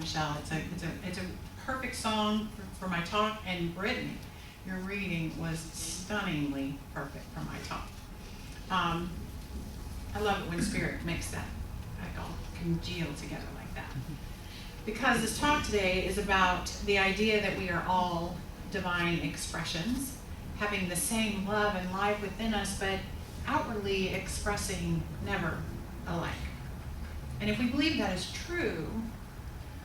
Michelle. It's a perfect song for my talk, and Brittany, your reading was stunningly perfect for my talk. I love it when spirit makes that all congeal together like that. Because this talk today is about the idea that we are all divine expressions, having the same love and life within us, but outwardly expressing never alike. And if we believe that is true,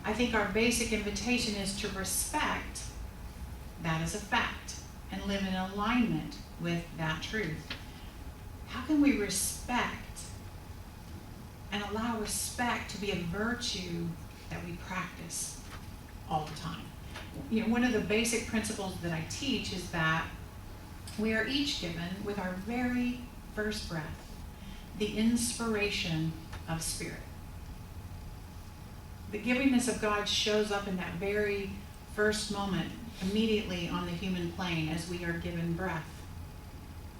I think our basic invitation is to respect that as a fact and live in alignment with that truth. How can we respect and allow respect to be a virtue that we practice all the time? You know, one of the basic principles that I teach is that we are each given with our very first breath the inspiration of spirit. The givingness of God shows up in that very first moment, immediately on the human plane as we are given breath.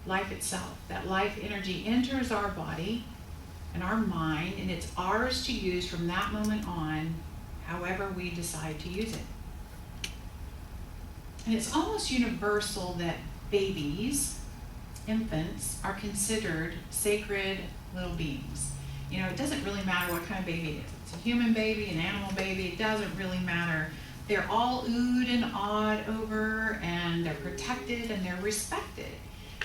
Life itself, that life energy enters our body and our mind, and it's ours to use from that moment on, however we decide to use it. And it's almost universal that babies, infants, are considered sacred little beings. You know, it doesn't really matter what kind of baby it is. It's a human baby, an animal baby, it doesn't really matter. They're all oohed and awed over, and they're protected and they're respected.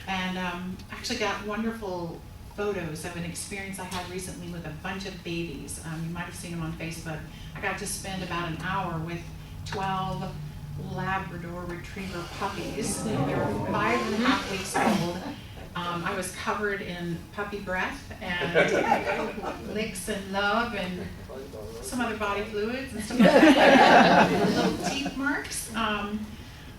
And I actually got wonderful photos of an experience I had recently with a bunch of babies. You might have seen them on Facebook. I got to spend about an hour with 12 Labrador Retriever puppies. They were 5.5 weeks old. I was covered in puppy breath and licks and love and some other body fluids and stuff like that. Little teeth marks.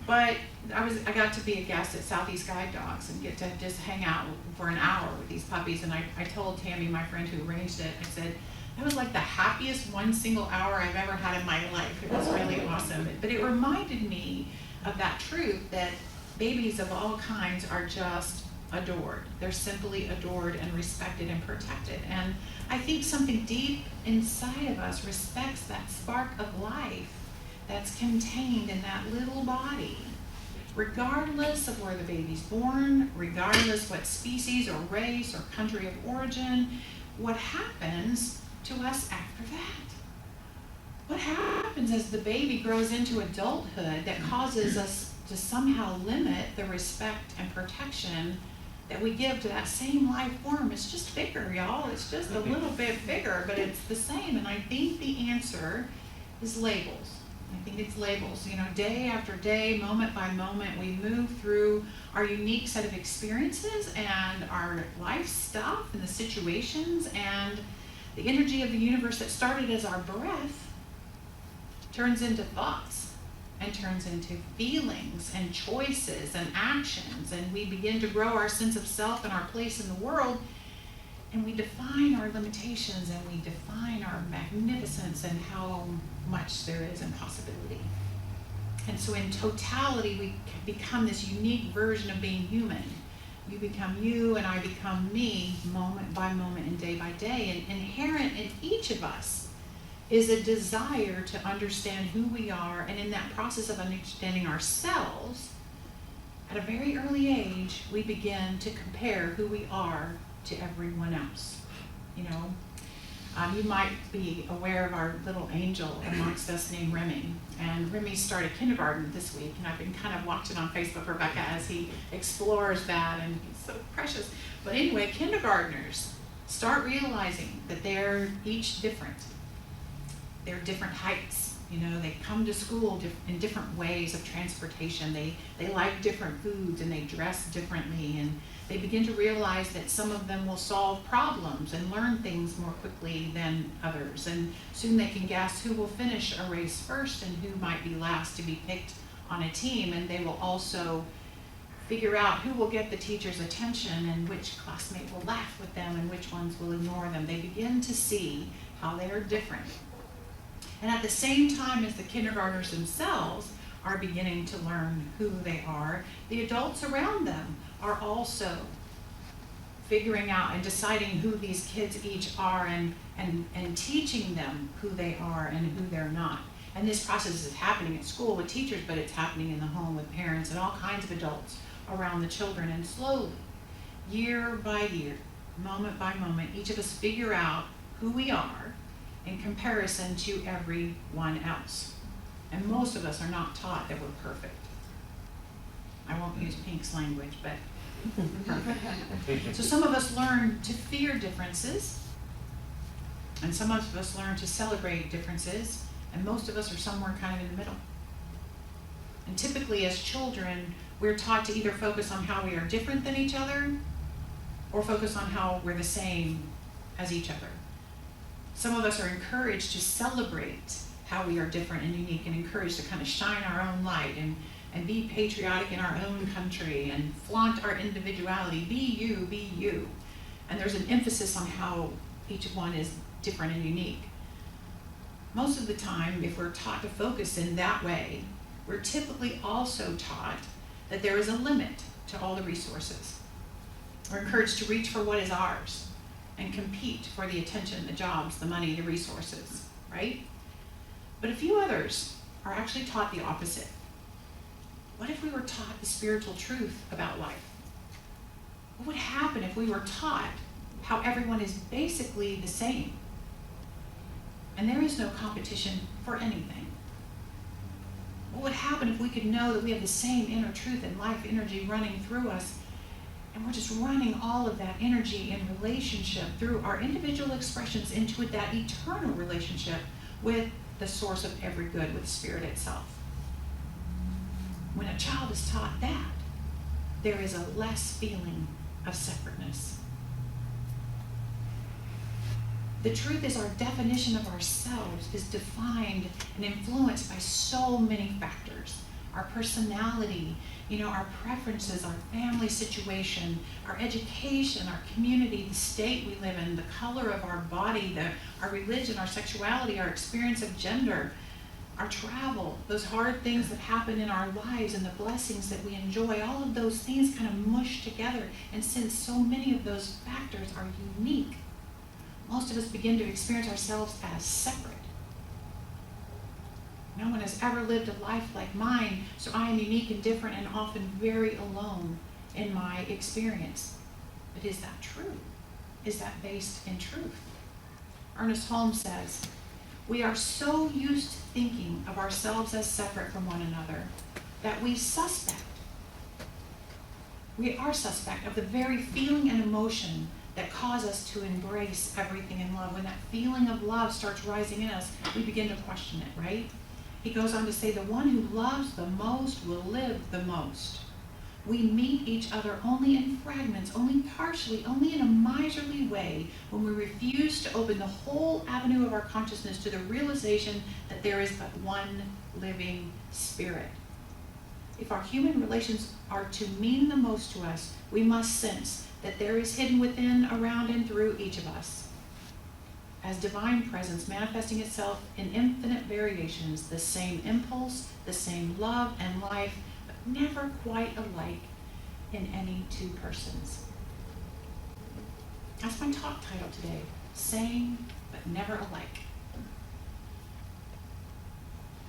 But I got to be a guest at Southeast Guide Dogs and get to just hang out for an hour with these puppies. And I told Tammy, my friend who arranged it, I said, that was like the happiest one single hour I've ever had in my life. It was really awesome. But it reminded me of that truth that babies of all kinds are just adored. They're simply adored and respected and protected. And I think something deep inside of us respects that spark of life that's contained in that little body, regardless of where the baby's born, regardless what species or race or country of origin. What happens to us after that? What happens as the baby grows into adulthood that causes us to somehow limit the respect and protection that we give to that same life form? It's just bigger, y'all. It's just a little bit bigger, but it's the same. And I think the answer is labels. I think it's labels. You know, day after day, moment by moment, we move through our unique set of experiences and our life stuff and the situations, and the energy of the universe that started as our breath turns into thoughts and turns into feelings and choices and actions, and we begin to grow our sense of self and our place in the world, and we define our limitations and we define our magnificence and how much there is in possibility. And so in totality, we become this unique version of being human. You become you and I become me, moment by moment and day by day. And inherent in each of us is a desire to understand who we are, and in that process of understanding ourselves, at a very early age, we begin to compare who we are to everyone else. You know, you might be aware of our little angel amongst us named Remy. And Remy started kindergarten this week, and I've been kind of watching on Facebook, Rebecca, as he explores that, and he's so precious. But anyway, kindergartners start realizing that they're each different. They're different heights. You know, they come to school in different ways of transportation. They like different foods, and they dress differently, and they begin to realize that some of them will solve problems and learn things more quickly than others. And soon they can guess who will finish a race first and who might be last to be picked on a team. And they will also figure out who will get the teacher's attention and which classmate will laugh with them and which ones will ignore them. They begin to see how they are different. And at the same time as the kindergartners themselves are beginning to learn who they are, the adults around them are also figuring out and deciding who these kids each are and teaching them who they are and who they're not. And this process is happening at school with teachers, but it's happening in the home with parents and all kinds of adults around the children. And slowly, year by year, moment by moment, each of us figure out who we are in comparison to everyone else. And most of us are not taught that we're perfect. I won't use Pink's language, but perfect. So some of us learn to fear differences, and some of us learn to celebrate differences, and most of us are somewhere kind of in the middle. And typically as children, we're taught to either focus on how we are different than each other or focus on how we're the same as each other. Some of us are encouraged to celebrate how we are different and unique, and encouraged to kind of shine our own light and be patriotic in our own country and flaunt our individuality. Be you, be you. And there's an emphasis on how each one is different and unique. Most of the time, if we're taught to focus in that way, we're typically also taught that there is a limit to all the resources. We're encouraged to reach for what is ours and compete for the attention, the jobs, the money, the resources, right? But a few others are actually taught the opposite. What if we were taught the spiritual truth about life? What would happen if we were taught how everyone is basically the same and there is no competition for anything? What would happen if we could know that we have the same inner truth and life energy running through us, and we're just running all of that energy in relationship through our individual expressions into that eternal relationship with the source of every good, with Spirit itself? When a child is taught that, there is a less feeling of separateness. The truth is, our definition of ourselves is defined and influenced by so many factors. Our personality, our preferences, our family situation, our education, our community, the state we live in, the color of our body, our religion, our sexuality, our experience of gender, our travel, those hard things that happen in our lives and the blessings that we enjoy. All of those things kind of mush together. And since so many of those factors are unique, most of us begin to experience ourselves as separate. No one has ever lived a life like mine, so I am unique and different and often very alone in my experience. But is that true? Is that based in truth? Ernest Holmes says, "We are so used to thinking of ourselves as separate from one another that we are suspect of the very feeling and emotion that cause us to embrace everything in love." When that feeling of love starts rising in us, we begin to question it, right? He goes on to say, "The one who loves the most will live the most. We meet each other only in fragments, only partially, only in a miserly way, when we refuse to open the whole avenue of our consciousness to the realization that there is but one living spirit." If our human relations are to mean the most to us, we must sense that there is hidden within, around, and through each of us, as divine presence manifesting itself in infinite variations, the same impulse, the same love and life, but never quite alike in any two persons. That's my talk title today, Same but Never Alike.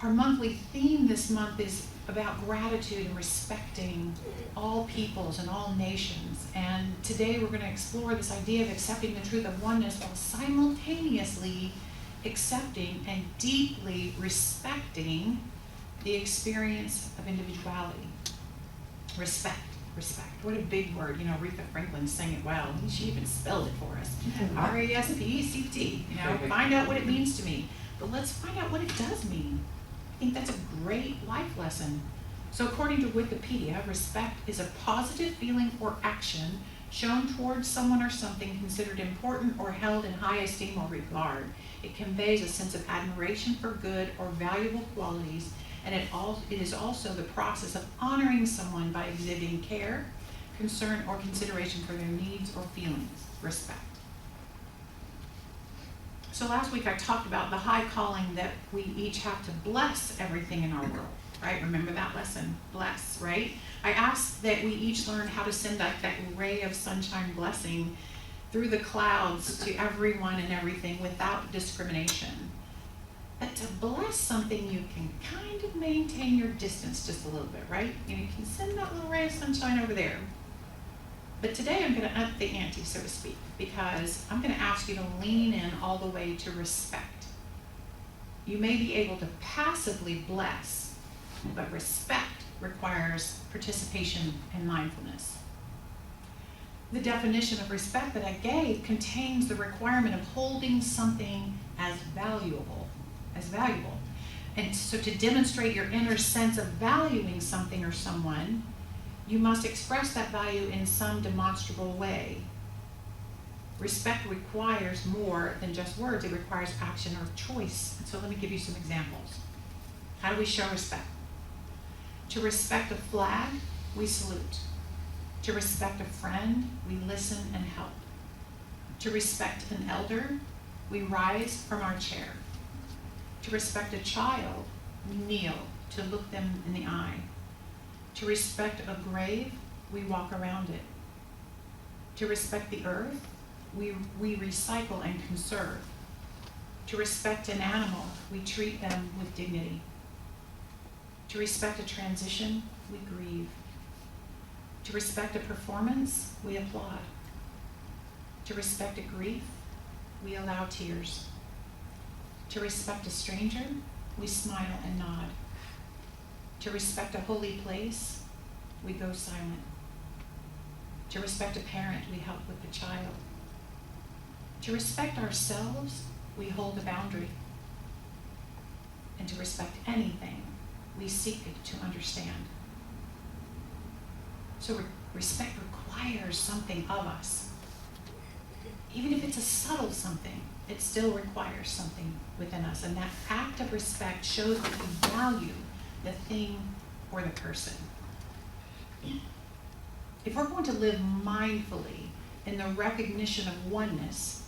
Our monthly theme this month is about gratitude and respecting all peoples and all nations. And today we're going to explore this idea of accepting the truth of oneness while simultaneously accepting and deeply respecting the experience of individuality. Respect. What a big word. Aretha Franklin sang it well. She even spelled it for us. R-E-S-P-E-C-T. Find out what it means to me. But let's find out what it does mean. I think that's a great life lesson. So according to Wikipedia, respect is a positive feeling or action shown towards someone or something considered important or held in high esteem or regard. It conveys a sense of admiration for good or valuable qualities, and it is also the process of honoring someone by exhibiting care, concern, or consideration for their needs or feelings. Respect. So last week I talked about the high calling that we each have to bless everything in our world. right? Remember that lesson, bless, right? I ask that we each learn how to send that ray of sunshine blessing through the clouds to everyone and everything without discrimination. But to bless something, you can kind of maintain your distance just a little bit, right? You can send that little ray of sunshine over there. But today I'm going to up the ante, so to speak, because I'm going to ask you to lean in all the way to respect. You may be able to passively bless, but respect requires participation and mindfulness. The definition of respect that I gave contains the requirement of holding something as valuable. And so to demonstrate your inner sense of valuing something or someone, you must express that value in some demonstrable way. Respect requires more than just words. It requires action or choice. And so let me give you some examples. How do we show respect? To respect a flag, we salute. To respect a friend, we listen and help. To respect an elder, we rise from our chair. To respect a child, we kneel to look them in the eye. To respect a grave, we walk around it. To respect the earth, we recycle and conserve. To respect an animal, we treat them with dignity. To respect a transition, we grieve. To respect a performance, we applaud. To respect a grief, we allow tears. To respect a stranger, we smile and nod. To respect a holy place, we go silent. To respect a parent, we help with the child. To respect ourselves, we hold a boundary. And to respect anything, we seek to understand. So respect requires something of us. Even if it's a subtle something, it still requires something within us. And that act of respect shows that we value the thing or the person. If we're going to live mindfully in the recognition of oneness,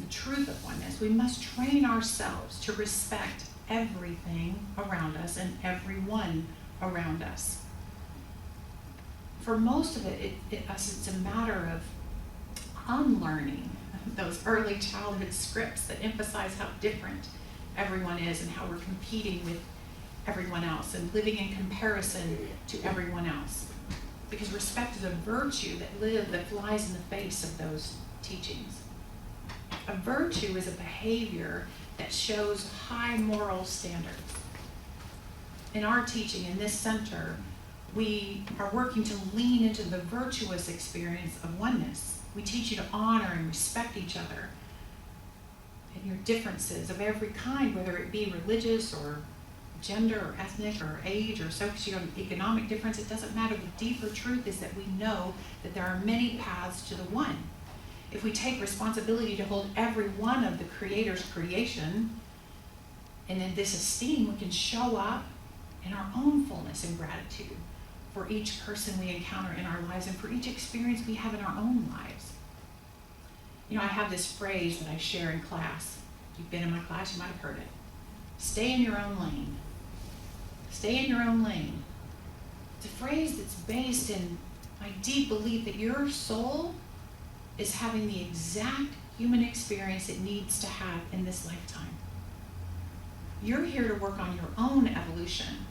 the truth of oneness, we must train ourselves to respect everything around us and everyone around us. For most of it's a matter of unlearning those early childhood scripts that emphasize how different everyone is and how we're competing with everyone else and living in comparison to everyone else. Because respect is a virtue that flies in the face of those teachings. A virtue is a behavior that shows high moral standards. In our teaching in this center, we are working to lean into the virtuous experience of oneness. We teach you to honor and respect each other and your differences of every kind, whether it be religious or gender or ethnic or age or socioeconomic difference. It doesn't matter. The deeper truth is that we know that there are many paths to the one. If we take responsibility to hold every one of the Creator's creation, and in this esteem, we can show up in our own fullness and gratitude for each person we encounter in our lives and for each experience we have in our own lives. You know, I have this phrase that I share in class. If you've been in my class, you might have heard it. Stay in your own lane. Stay in your own lane. It's a phrase that's based in my deep belief that your soul is having the exact human experience it needs to have in this lifetime. You're here to work on your own evolution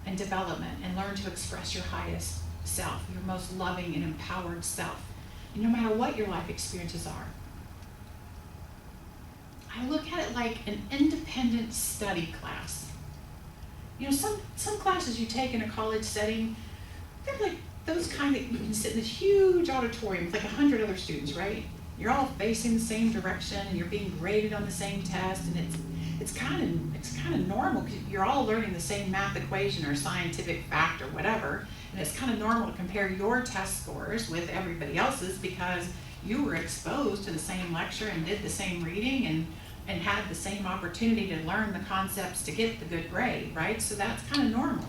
and development and learn to express your highest self, your most loving and empowered self, no matter what your life experiences are. I look at it like an independent study class. You know, some classes you take in a college setting, they're like those kind that you can sit in this huge auditorium with like 100 other students, right? You're all facing the same direction and you're being graded on the same test, and it's kind of normal because you're all learning the same math equation or scientific fact or whatever, and it's kind of normal to compare your test scores with everybody else's because you were exposed to the same lecture and did the same reading and had the same opportunity to learn the concepts to get the good grade, right? So that's kind of normal.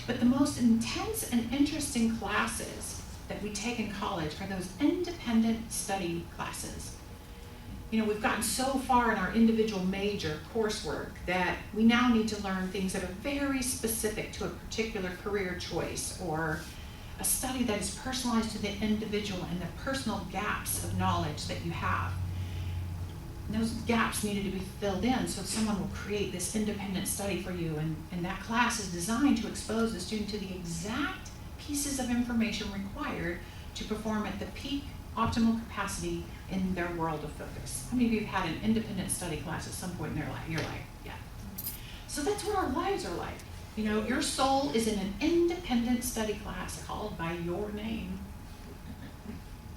But the most intense and interesting classes that we take in college are those independent study classes. We've gotten so far in our individual major coursework that we now need to learn things that are very specific to a particular career choice, or a study that is personalized to the individual and the personal gaps of knowledge that you have. And those gaps needed to be filled in, so someone will create this independent study for you, and that class is designed to expose the student to the exact pieces of information required to perform at the peak optimal capacity in their world of focus. How many of you have had an independent study class at some point in their life? You're like, yeah. So that's what our lives are like. Your soul is in an independent study class called by your name.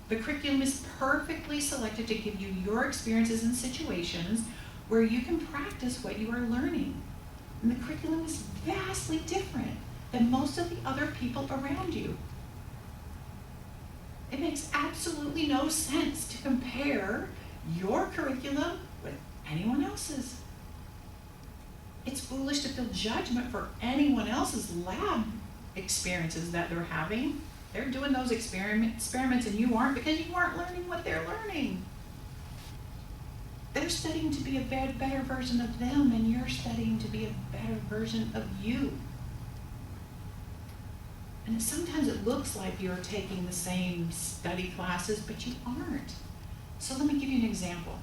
The curriculum is perfectly selected to give you your experiences and situations where you can practice what you are learning. And the curriculum is vastly different than most of the other people around you. It makes absolutely no sense to compare your curriculum with anyone else's. It's foolish to feel judgment for anyone else's lab experiences that they're having. They're doing those experiments and you aren't, because you aren't learning what they're learning. They're studying to be a better version of them, and you're studying to be a better version of you. And sometimes it looks like you're taking the same study classes, but you aren't. So let me give you an example.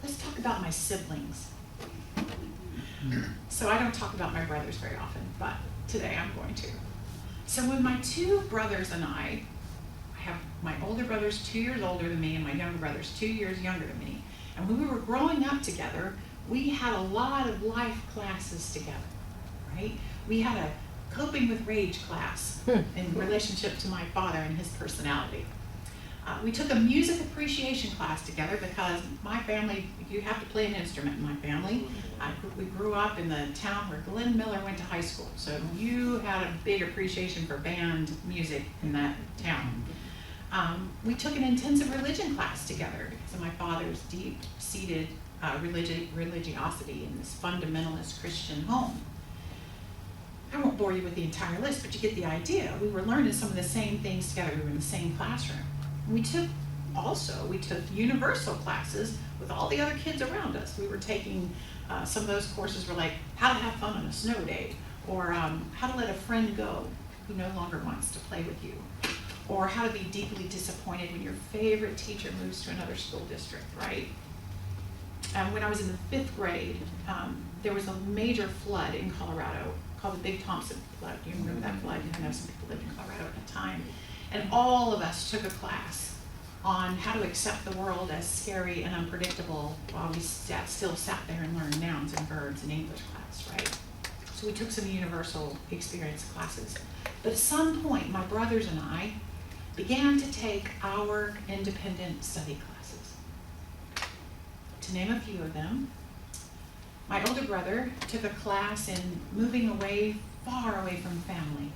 Let's talk about my siblings. So I don't talk about my brothers very often, but today I'm going to. So when my two brothers and I have my older brother's 2 years older than me, and my younger brother's 2 years younger than me. And when we were growing up together, we had a lot of life classes together, right? We had a coping with rage class in relationship to my father and his personality. We took a music appreciation class together because my family, you have to play an instrument in my family. We grew up in the town where Glenn Miller went to high school, so you had a big appreciation for band music in that town. We took an intensive religion class together because of my father's deep-seated religiosity in this fundamentalist Christian home. I won't bore you with the entire list, but you get the idea. We were learning some of the same things together. We were in the same classroom. We took universal classes with all the other kids around us. We were taking, some of those courses were like how to have fun on a snow day, or how to let a friend go who no longer wants to play with you, or how to be deeply disappointed when your favorite teacher moves to another school district, right? When I was in the 5th grade, there was a major flood in Colorado called the Big Thompson flood. Do you remember that flood? I know some people lived in Colorado at the time. And all of us took a class on how to accept the world as scary and unpredictable while we still sat there and learned nouns and verbs in English class, right? So we took some universal experience classes. But at some point, my brothers and I began to take our independent study classes. To name a few of them, my older brother took a class in moving away, far away from family.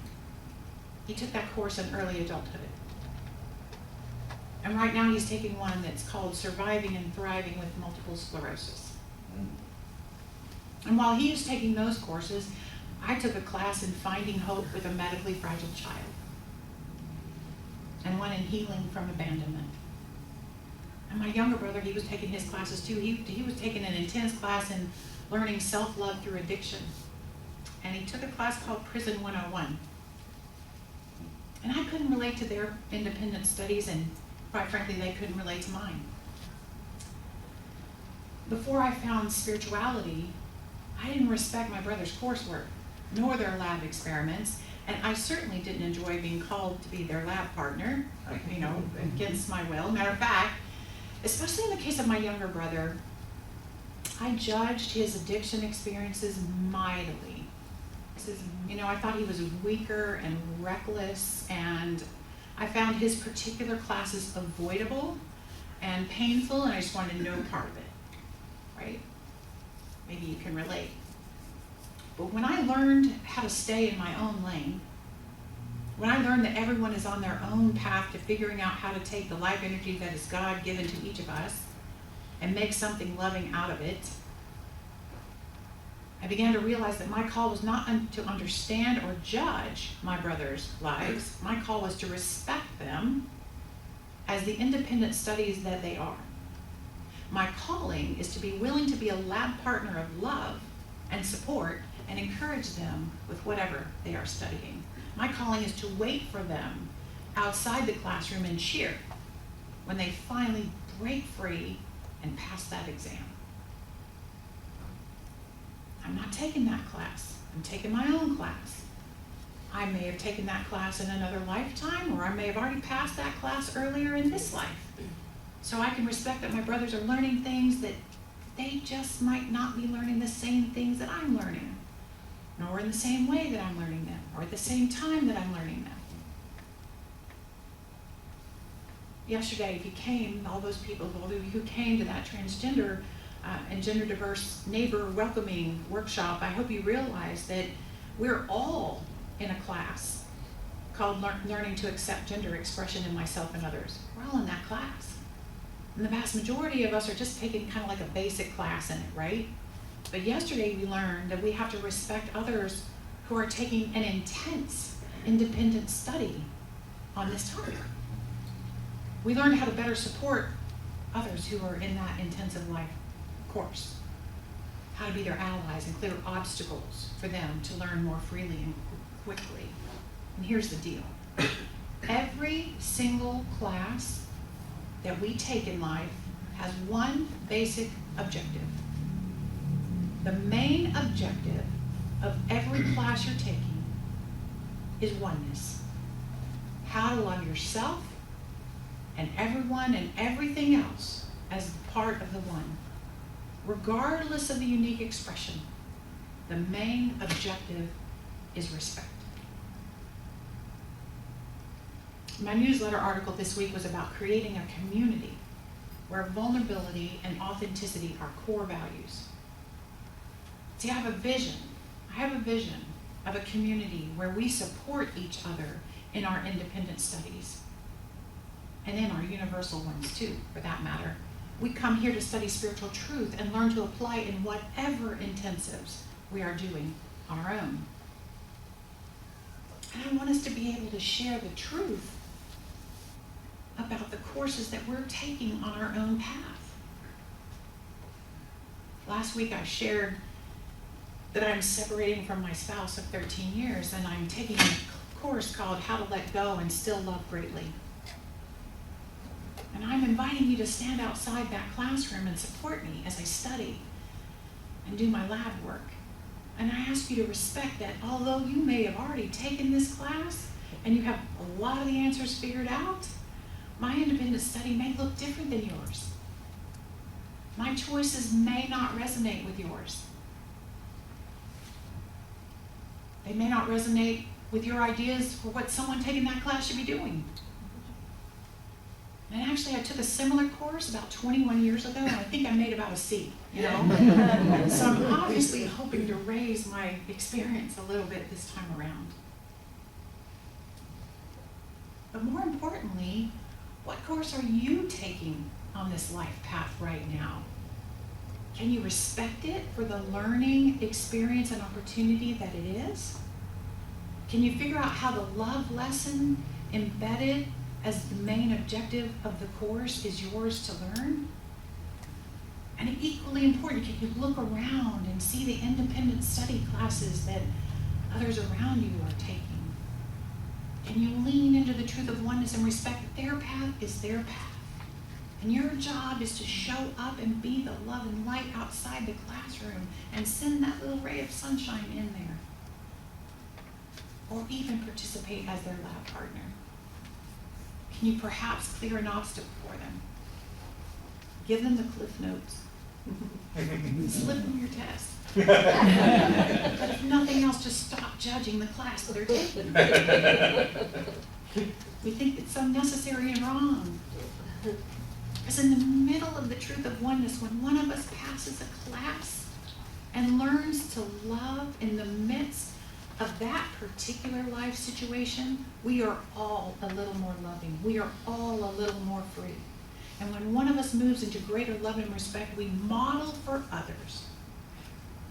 He took that course in early adulthood. And right now he's taking one that's called Surviving and Thriving with Multiple Sclerosis. And while he was taking those courses, I took a class in Finding Hope with a Medically Fragile Child, and one in Healing from Abandonment. And my younger brother, he was taking his classes too. He was taking an intense class in learning self-love through addiction. And he took a class called Prison 101. And I couldn't relate to their independent studies, and quite frankly, they couldn't relate to mine. Before I found spirituality, I didn't respect my brother's coursework, nor their lab experiments, and I certainly didn't enjoy being called to be their lab partner, against my will. Matter of fact, especially in the case of my younger brother, I judged his addiction experiences mightily. I thought he was weaker and reckless, and I found his particular classes avoidable and painful, and I just wanted no part of it, right? Maybe you can relate. But when I learned how to stay in my own lane, when I learned that everyone is on their own path to figuring out how to take the life energy that is God given to each of us and make something loving out of it, I began to realize that my call was not to understand or judge my brothers' lives. My call was to respect them as the independent studies that they are. My calling is to be willing to be a lab partner of love and support and encourage them with whatever they are studying. My calling is to wait for them outside the classroom and cheer when they finally break free and pass that exam. I'm not taking that class. I'm taking my own class. I may have taken that class in another lifetime, or I may have already passed that class earlier in this life. So I can respect that my brothers are learning things that they just might not be learning the same things that I'm learning, nor in the same way that I'm learning them, or at the same time that I'm learning them. Yesterday, if you came, all those people, all of you who came to that transgender and gender diverse neighbor welcoming workshop, I hope you realize that we're all in a class called Learning to Accept Gender Expression in Myself and Others. We're all in that class. And the vast majority of us are just taking kind of like a basic class in it, right? But yesterday we learned that we have to respect others who are taking an intense, independent study on this topic. We learned how to better support others who are in that intensive life course, how to be their allies and clear obstacles for them to learn more freely and quickly. And here's the deal. Every single class that we take in life has one basic objective. The main objective of every class you're taking is oneness. How to love yourself and everyone and everything else as part of the one, regardless of the unique expression. The main objective is respect. My newsletter article this week was about creating a community where vulnerability and authenticity are core values. See, I have a vision of a community where we support each other in our independent studies, and in our universal ones too, for that matter. We come here to study spiritual truth and learn to apply in whatever intensives we are doing on our own. And I want us to be able to share the truth about the courses that we're taking on our own path. Last week I shared that I'm separating from my spouse of 13 years and I'm taking a course called How to Let Go and Still Love Greatly. And I'm inviting you to stand outside that classroom and support me as I study and do my lab work. And I ask you to respect that although you may have already taken this class and you have a lot of the answers figured out, my independent study may look different than yours. My choices may not resonate with yours. They may not resonate with your ideas for what someone taking that class should be doing. And actually, I took a similar course about 21 years ago, and I think I made about a C, you know? So I'm obviously hoping to raise my experience a little bit this time around. But more importantly, what course are you taking on this life path right now? Can you respect it for the learning, experience, and opportunity that it is? Can you figure out how the love lesson embedded as the main objective of the course is yours to learn? And equally important, can you look around and see the independent study classes that others around you are taking? Can you lean into the truth of oneness and respect that their path is their path? And your job is to show up and be the love and light outside the classroom and send that little ray of sunshine in there. Or even participate as their lab partner. Can you perhaps clear an obstacle for them? Give them the Cliff Notes. Slip them your test. But if nothing else, just stop judging the class that they're taking. We think it's unnecessary and wrong. Because in the middle of the truth of oneness, when one of us passes a class and learns to love in the midst of that particular life situation, we are all a little more loving. We are all a little more free. And when one of us moves into greater love and respect, we model for others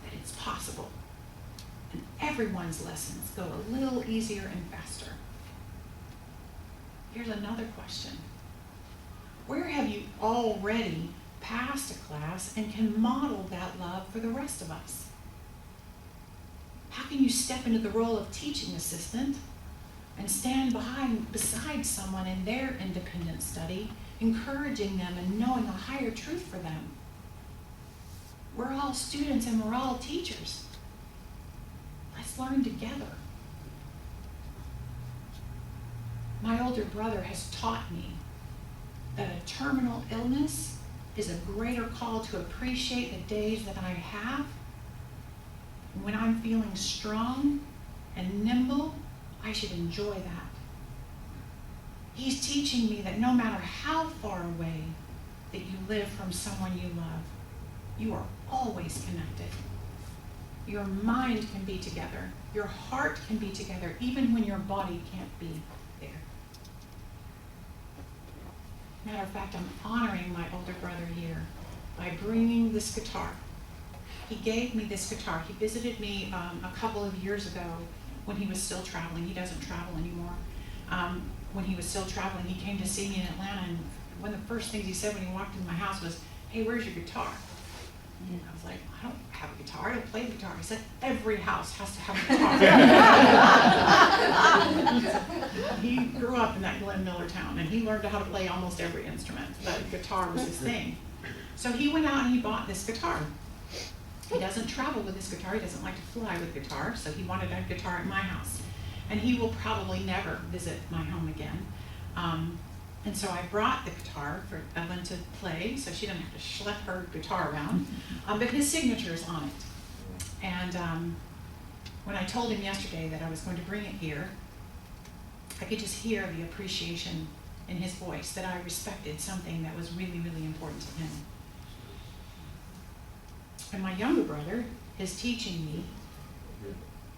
that it's possible. And everyone's lessons go a little easier and faster. Here's another question. Where have you already past a class and can model that love for the rest of us? How can you step into the role of teaching assistant and stand beside someone in their independent study, encouraging them and knowing a higher truth for them? We're all students and we're all teachers. Let's learn together. My older brother has taught me that a terminal illness is a greater call to appreciate the days that I have. When I'm feeling strong and nimble, I should enjoy that. He's teaching me that no matter how far away that you live from someone you love, you are always connected. Your mind can be together. Your heart can be together, even when your body can't be there. Matter of fact, I'm honoring my older brother here by bringing this guitar. He gave me this guitar. He visited me a couple of years ago when he was still traveling. He doesn't travel anymore. When he was still traveling, he came to see me in Atlanta, and one of the first things he said when he walked into my house was, "Hey, where's your guitar?" And I was like, "I don't have a guitar. I don't play the guitar." He said, "Every house has to have a guitar." He grew up in that Glenn Miller town, and he learned how to play almost every instrument, but guitar was his thing. So he went out and he bought this guitar. He doesn't travel with his guitar. He doesn't like to fly with guitar, so he wanted a guitar at my house. And he will probably never visit my home again. And so I brought the guitar for Evelyn to play, so she didn't have to schlep her guitar around. But his signature is on it. And when I told him yesterday that I was going to bring it here, I could just hear the appreciation in his voice that I respected something that was really, really important to him. And my younger brother is teaching me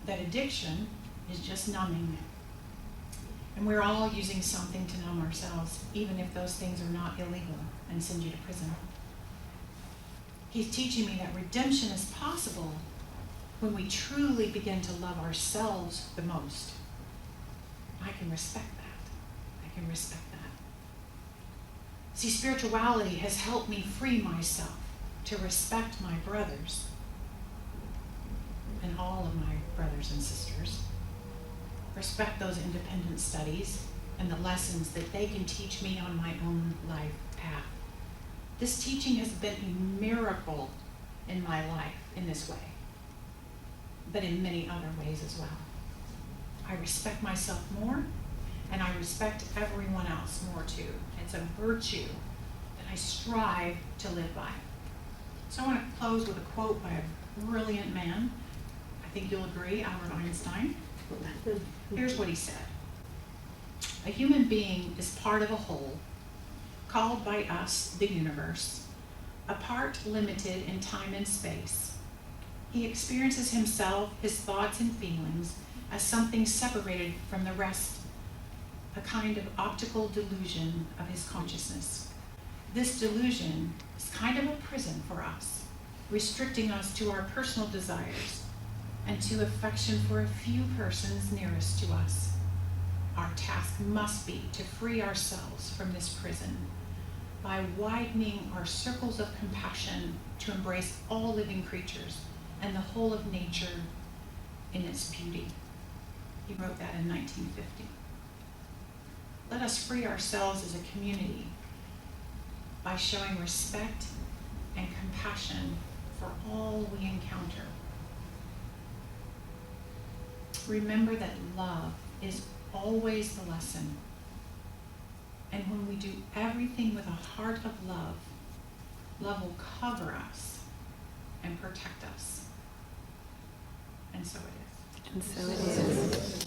that addiction is just numbing. And we're all using something to numb ourselves, even if those things are not illegal and send you to prison. He's teaching me that redemption is possible when we truly begin to love ourselves the most. I can respect that. I can respect that. See, spirituality has helped me free myself to respect my brothers and all of my brothers and sisters. Respect those independent studies and the lessons that they can teach me on my own life path. This teaching has been a miracle in my life in this way, but in many other ways as well. I respect myself more, and I respect everyone else more too. It's a virtue that I strive to live by. So I want to close with a quote by a brilliant man. I think you'll agree, Albert Einstein. Here's what he said. A human being is part of a whole, called by us the universe, a part limited in time and space. He experiences himself, his thoughts and feelings, as something separated from the rest, a kind of optical delusion of his consciousness. This delusion is kind of a prison for us, restricting us to our personal desires and to affection for a few persons nearest to us. Our task must be to free ourselves from this prison by widening our circles of compassion to embrace all living creatures and the whole of nature in its beauty. He wrote that in 1950. Let us free ourselves as a community by showing respect and compassion for all we encounter. Remember that love is always the lesson. And when we do everything with a heart of love, love will cover us and protect us. And so it is. And so it is.